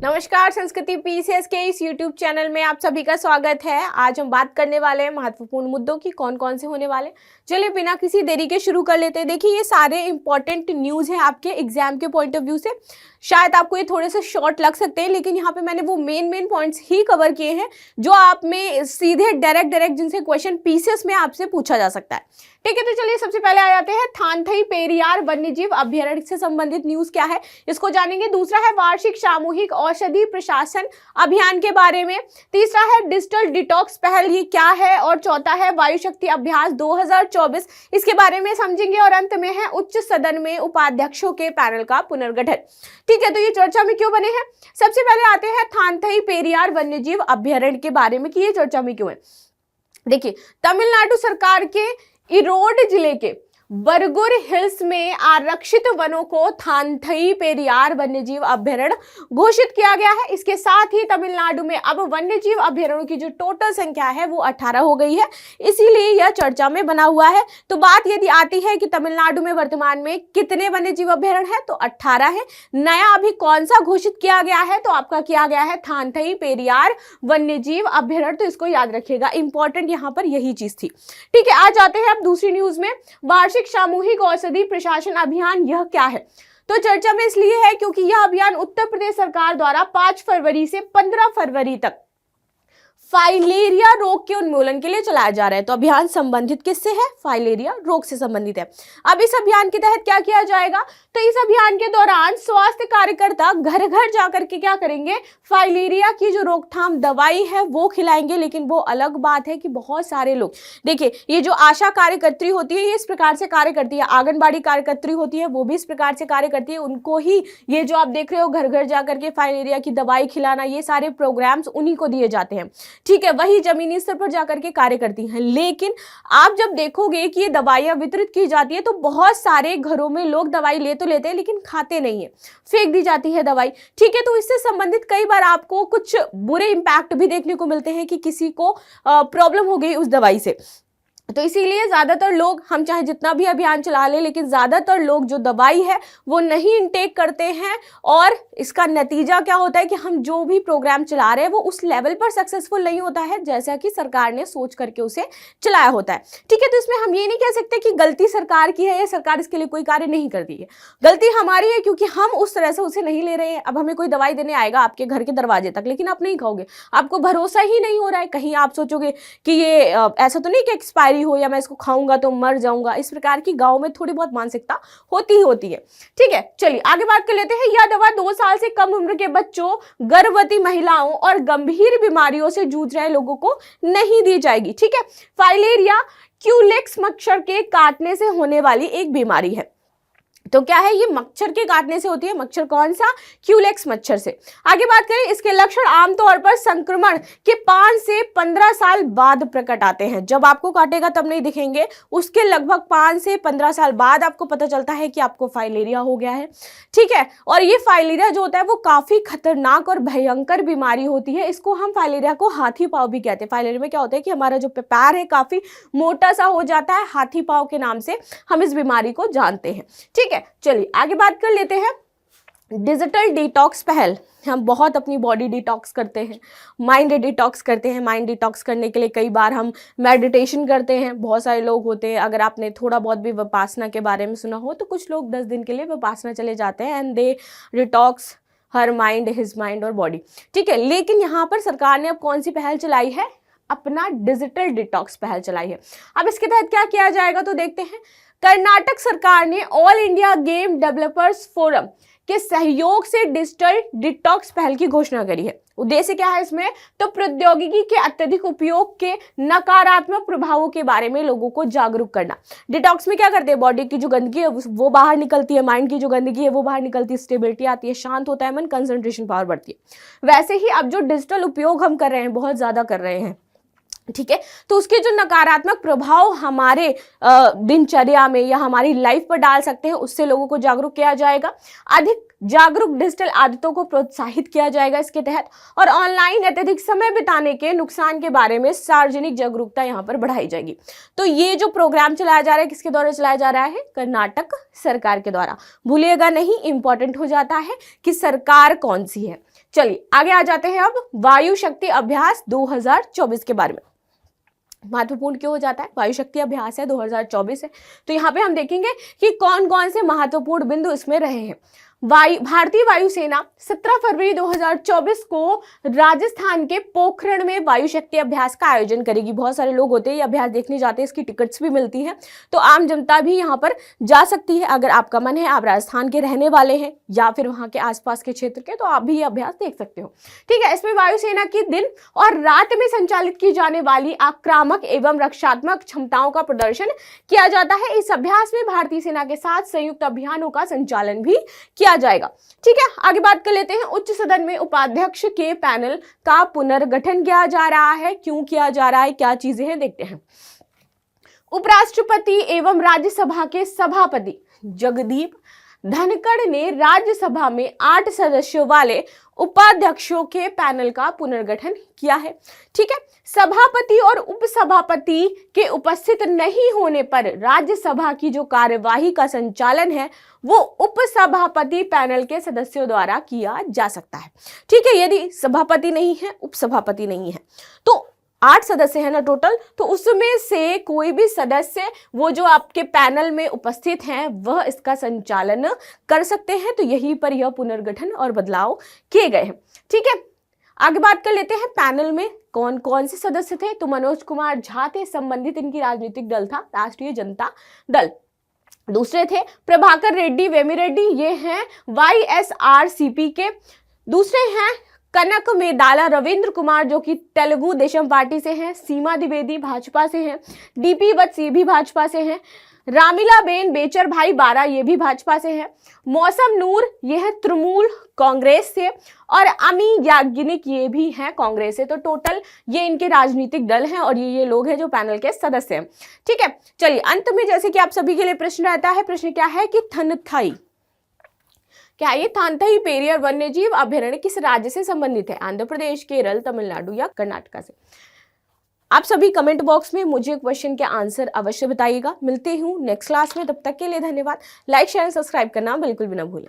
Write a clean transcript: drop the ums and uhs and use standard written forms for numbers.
नमस्कार, संस्कृति पीसीएस के इस यूट्यूब चैनल में आप सभी का स्वागत है। आज हम बात करने वाले हैं महत्वपूर्ण मुद्दों की, कौन कौन से होने वाले। चलिए बिना किसी देरी के शुरू कर लेते हैं। देखिए, ये सारे इंपॉर्टेंट न्यूज़ हैं आपके एग्जाम के पॉइंट ऑफ व्यू से। शायद आपको ये थोड़े से शॉर्ट लग सकते हैं, लेकिन यहाँ पे मैंने वो मेन पॉइंट्स ही कवर किए हैं जो आप में सीधे डायरेक्ट जिनसे क्वेश्चन पीसीएस में आपसे पूछा जा सकता है। ठीक है, तो चलिए सबसे पहले आ जाते हैं थानथई पेरियार वन्यजीव अभ्यारण्य से संबंधित न्यूज क्या है, इसको जानेंगे। दूसरा है वार्षिक सामूहिक औषधि प्रशासन अभियान के बारे में। तीसरा है डिजिटल डिटॉक्स पहल, ये क्या है। और चौथा है वायु शक्ति अभ्यास 2024, इसके बारे में समझेंगे। और अंत में है उच्च सदन में उपाध्यक्षों के पैनल का पुनर्गठन। ठीक है, तो ये चर्चा में क्यों बने हैं। सबसे पहले आते हैं थानथई पेरियार वन्यजीव अभ्यारण्य के बारे में कि ये चर्चा में क्यों है। देखिए, तमिलनाडु सरकार के इरोड जिले के बरगुर हिल्स में आरक्षित वनों को थानथई पेरियार वन्यजीव अभ्यारण्य घोषित किया गया है। इसके साथ ही तमिलनाडु में अब वन्यजीव अभ्यारण्यों की जो टोटल संख्या है वो 18 हो गई है, इसीलिए यह चर्चा में बना हुआ है। तो बात यदि आती है कि तमिलनाडु में वर्तमान में कितने वन्यजीव अभ्यारण्य है, तो 18 है। नया अभी कौन सा घोषित किया गया है, तो आपका किया गया है थानथई पेरियार वन्यजीव अभ्यारण्य। तो इसको याद रखिएगा, इंपॉर्टेंट यहाँ पर यही चीज थी। ठीक है, आ जाते हैं अब दूसरी न्यूज में। वार्षिक सामूहिक औषधि प्रशासन अभियान, यह क्या है। तो चर्चा में इसलिए है क्योंकि यह अभियान उत्तर प्रदेश सरकार द्वारा 5 फरवरी से 15 फरवरी तक फाइलेरिया रोग के उन्मूलन के लिए चलाया जा रहा है। तो अभियान संबंधित किससे है, फाइलेरिया रोग से संबंधित है। अब इस अभियान के तहत क्या किया जाएगा, तो इस अभियान के दौरान स्वास्थ्य कार्यकर्ता घर घर जाकर के क्या करेंगे, फाइलेरिया की जो रोकथाम दवाई है वो खिलाएंगे। लेकिन वो अलग बात है कि बहुत सारे लोग, देखिए ये जो आशा कार्यकर्त्री होती है ये इस प्रकार से कार्य करती है, आंगनबाड़ी कार्यकर्त्री होती है वो भी इस प्रकार से कार्य करती है। उनको ही ये जो आप देख रहे हो घर घर जाकर के फाइलेरिया की दवाई खिलाना, ये सारे प्रोग्राम्स उन्हीं को दिए जाते हैं। ठीक है, वही जमीनी स्तर पर जाकर के कार्य करती हैं। लेकिन आप जब देखोगे कि ये दवाइयां वितरित की जाती है तो बहुत सारे घरों में लोग दवाई ले तो लेते हैं लेकिन खाते नहीं है, फेंक दी जाती है दवाई। ठीक है, तो इससे संबंधित कई बार आपको कुछ बुरे इंपैक्ट भी देखने को मिलते हैं कि किसी को प्रॉब्लम हो गई उस दवाई से। तो इसीलिए ज्यादातर लोग, हम चाहे जितना भी अभियान चला ले, लेकिन ज्यादातर लोग जो दवाई है वो नहीं इनटेक करते हैं। और इसका नतीजा क्या होता है कि हम जो भी प्रोग्राम चला रहे हैं वो उस लेवल पर सक्सेसफुल नहीं होता है जैसा कि सरकार ने सोच करके उसे चलाया होता है। ठीक है, तो इसमें हम ये नहीं कह सकते कि गलती सरकार की है या सरकार इसके लिए कोई कार्य नहीं करती है। गलती हमारी है क्योंकि हम उस तरह से उसे नहीं ले रहे हैं। अब हमें कोई दवाई देने आएगा आपके घर के दरवाजे तक, लेकिन आप नहीं खाओगे, आपको भरोसा ही नहीं हो रहा है। कहीं आप सोचोगे कि ये ऐसा तो नहीं कि एक्सपायरी हो या मैं इसको खाऊंगा तो मर जाऊंगा। इस प्रकार की गांव में थोड़ी बहुत मानसिकता होती है। ठीक है, चलिए आगे बात कर लेते हैं। यह दवा 2 साल से कम उम्र के बच्चों, गर्भवती महिलाओं और गंभीर बीमारियों से जूझ रहे लोगों को नहीं दी जाएगी। ठीक है, फाइलेरिया क्यूलेक्स मच्छर के काटने से होने वाली एक बीमारी है। तो क्या है, ये मच्छर के काटने से होती है। मच्छर कौन सा, क्यूलेक्स मच्छर से। आगे बात करें, इसके लक्षण आमतौर पर संक्रमण के 5 से 15 साल बाद प्रकट आते हैं। जब आपको काटेगा तब नहीं दिखेंगे, उसके लगभग 5 से 15 साल बाद आपको पता चलता है कि आपको फाइलेरिया हो गया है। ठीक है, और ये फाइलेरिया जो होता है वो काफी खतरनाक और भयंकर बीमारी होती है। इसको हम फाइलेरिया को हाथी पाँव भी कहते हैं। फाइलेरिया में क्या होता है कि हमारा जो पैर है काफी मोटा सा हो जाता है, हाथी पाँव के नाम से हम इस बीमारी को जानते हैं। ठीक है, चलिए आगे बात कर लेते हैं। डिजिटल डिटॉक्स पहल, हम बहुत अपनी बॉडी डिटॉक्स करते हैं, माइंड डिटॉक्स करते हैं। माइंड डिटॉक्स करने के लिए कई बार हम मेडिटेशन करते हैं। बहुत सारे लोग होते हैं, अगर आपने थोड़ा बहुत भी विपासना के बारे में सुना हो तो कुछ लोग 10 दिन के लिए विपासना चले जाते हैं and they detox her mind, his mind और बॉडी। ठीक है, लेकिन यहाँ पर सरकार ने अब कौन सी पहल चलाई है, अपना डिजिटल डिटॉक्स पहल चलाई है। अब इसके तहत क्या किया जाएगा तो देखते हैं। कर्नाटक सरकार ने all India game developers forum के सहयोग से डिजिटल डिटॉक्स पहल की घोषणा करी है। उद्देश्य क्या है इसमें, तो प्रौद्योगिकी के अत्यधिक उपयोग के नकारात्मक प्रभावों के बारे में लोगों को जागरूक करना। डिटॉक्स में क्या करते हैं, बॉडी की जो गंदगी है वो बाहर निकलती है, माइंड की जो गंदगी है वो बाहर निकलती है, स्टेबिलिटी आती है, शांत होता है मन, कंसंट्रेशन पावर बढ़ती है। वैसे ही अब जो डिजिटल उपयोग हम कर रहे हैं, बहुत ज्यादा कर रहे हैं, ठीक है, तो उसके जो नकारात्मक प्रभाव हमारे दिनचर्या में या हमारी लाइफ पर डाल सकते हैं, उससे लोगों को जागरूक किया जाएगा। अधिक जागरूक डिजिटल आदतों को प्रोत्साहित किया जाएगा इसके तहत। और ऑनलाइन अत्यधिक समय बिताने के नुकसान के बारे में सार्वजनिक जागरूकता यहाँ पर बढ़ाई जाएगी। तो ये जो प्रोग्राम चलाया जा रहा है किसके द्वारा चलाया जा रहा है, कर्नाटक सरकार के द्वारा। भूलिएगा नहीं, इंपॉर्टेंट हो जाता है कि सरकार कौन सी है। चलिए आगे आ जाते हैं अब वायु शक्ति अभ्यास 2024 के बारे में। महत्वपूर्ण क्यों हो जाता है? वायु शक्ति अभ्यास है 2024 है, तो यहाँ पे हम देखेंगे कि कौन कौन से महत्वपूर्ण बिंदु इसमें रहे हैं। भारतीय वायुसेना 17 फरवरी 2024 को राजस्थान के पोखरण में वायु शक्ति अभ्यास का आयोजन करेगी। बहुत सारे लोग होते हैं ये अभ्यास देखने जाते हैं, इसकी टिकट्स भी मिलती है, तो आम जनता भी यहाँ पर जा सकती है। अगर आपका मन है, आप राजस्थान के रहने वाले हैं या फिर वहाँ के आसपास के क्षेत्र के, तो आप भी ये अभ्यास देख सकते हो। ठीक है, इसमें वायुसेना की दिन और रात में संचालित की जाने वाली आक्रामक एवं रक्षात्मक क्षमताओं का प्रदर्शन किया जाता है। इस अभ्यास में भारतीय सेना के साथ संयुक्त अभियानों का संचालन भी किया जाएगा। ठीक है, आगे बात कर लेते हैं। उच्च सदन में उपाध्यक्ष के पैनल का पुनर्गठन किया जा रहा है। क्यों किया जा रहा है, क्या चीजें हैं, देखते हैं। उपराष्ट्रपति एवं राज्यसभा के सभापति जगदीप धनखड़ ने राज्यसभा में 8 सदस्यों वाले उपाध्यक्षों के पैनल का पुनर्गठन किया है। ठीक है, सभापति और उपसभापति के उपस्थित नहीं होने पर राज्यसभा की जो कार्यवाही का संचालन है वो उपसभापति पैनल के सदस्यों द्वारा किया जा सकता है। ठीक है, यदि सभापति नहीं है, उपसभापति नहीं है, तो 8 सदस्य है ना टोटल, तो उसमें से कोई भी सदस्य वो जो आपके पैनल में उपस्थित हैं वह इसका संचालन कर सकते हैं। तो यहीं पर यह पुनर्गठन और बदलाव किए गए हैं। ठीक है, आगे बात कर लेते हैं पैनल में कौन कौन से सदस्य थे। तो मनोज कुमार झा थे, संबंधित इनकी राजनीतिक दल था राष्ट्रीय जनता दल। दूसरे थे प्रभाकर रेड्डी वेमिरेड्डी, ये हैं YSRCP के। दूसरे हैं कनक मेदाला रविंद्र कुमार जो कि तेलुगु देशम पार्टी से हैं। सीमा द्विवेदी भाजपा से हैं। DP वत्स ये भी भाजपा से हैं। रामिला बेन बेचर भाई बारा ये भी भाजपा से है। मौसम नूर ये है तृणमूल कांग्रेस से, और अमी याज्ञनिक ये भी हैं कांग्रेस से। तो टोटल ये इनके राजनीतिक दल हैं और ये लोग हैं जो पैनल के सदस्य हैं। ठीक है, चलिए अंत में जैसे कि आप सभी के लिए प्रश्न रहता है, प्रश्न क्या है कि थनथई, क्या ये थानथई पेरियर वन्यजीव अभयारण्य किस राज्य से संबंधित है? आंध्र प्रदेश, केरल, तमिलनाडु या कर्नाटक से? आप सभी कमेंट बॉक्स में मुझे क्वेश्चन के आंसर अवश्य बताइएगा। मिलते हूँ नेक्स्ट क्लास में, तब तक के लिए धन्यवाद। लाइक शेयर सब्सक्राइब करना बिल्कुल भी ना भूलें।